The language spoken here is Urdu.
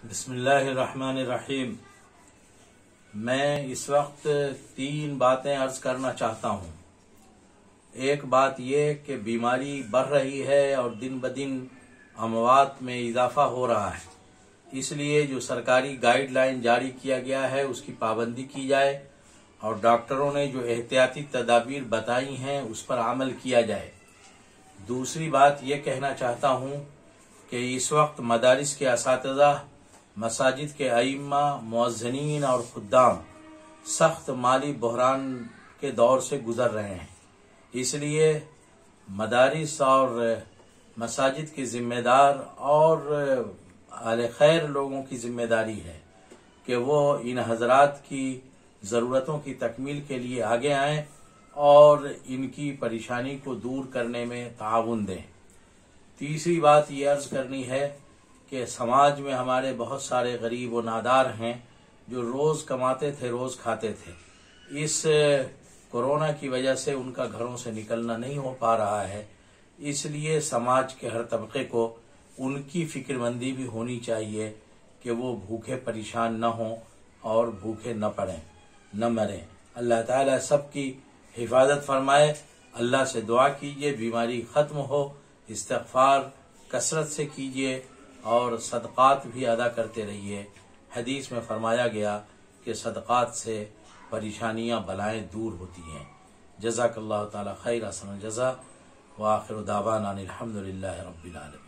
بسم اللہ الرحمن الرحیم۔ میں اس وقت 3 باتیں عرض کرنا چاہتا ہوں۔ ایک بات یہ کہ بیماری بڑھ رہی ہے اور دن بدن اموات میں اضافہ ہو رہا ہے، اس لیے جو سرکاری گائیڈ لائن جاری کیا گیا ہے اس کی پابندی کی جائے اور ڈاکٹروں نے جو احتیاطی تدابیر بتائی ہیں اس پر عمل کیا جائے۔ دوسری بات یہ کہنا چاہتا ہوں کہ اس وقت مدارس کے اساتذہ، مساجد کے ائمہ، مؤذنین اور خدام سخت مالی بحران کے دور سے گزر رہے ہیں، اس لیے مدارس اور مساجد کے ذمہ دار اور اہل خیر لوگوں کی ذمہ داری ہے کہ وہ ان حضرات کی ضرورتوں کی تکمیل کے لیے آگے آئیں اور ان کی پریشانی کو دور کرنے میں تعاون دیں۔ تیسری بات یہ عرض کرنی ہے کہ سماج میں ہمارے بہت سارے غریب و نادار ہیں جو روز کماتے تھے، روز کھاتے تھے۔ اس کورونا کی وجہ سے ان کا گھروں سے نکلنا نہیں ہو پا رہا ہے، اس لیے سماج کے ہر طبقے کو ان کی فکر مندی بھی ہونی چاہیے کہ وہ بھوکے پریشان نہ ہوں اور بھوکے نہ مریں۔ اللہ تعالیٰ سب کی حفاظت فرمائے۔ اللہ سے دعا کیجئے بیماری ختم ہو، استغفار کثرت سے کیجئے اور صدقات بھی ادا کرتے رہیے۔ حدیث میں فرمایا گیا کہ صدقات سے پریشانیاں بلائیں دور ہوتی ہیں۔ جزاک اللہ تعالی خیر، احسن الجزا، وآخر دعوانا الحمد للہ رب العالمین۔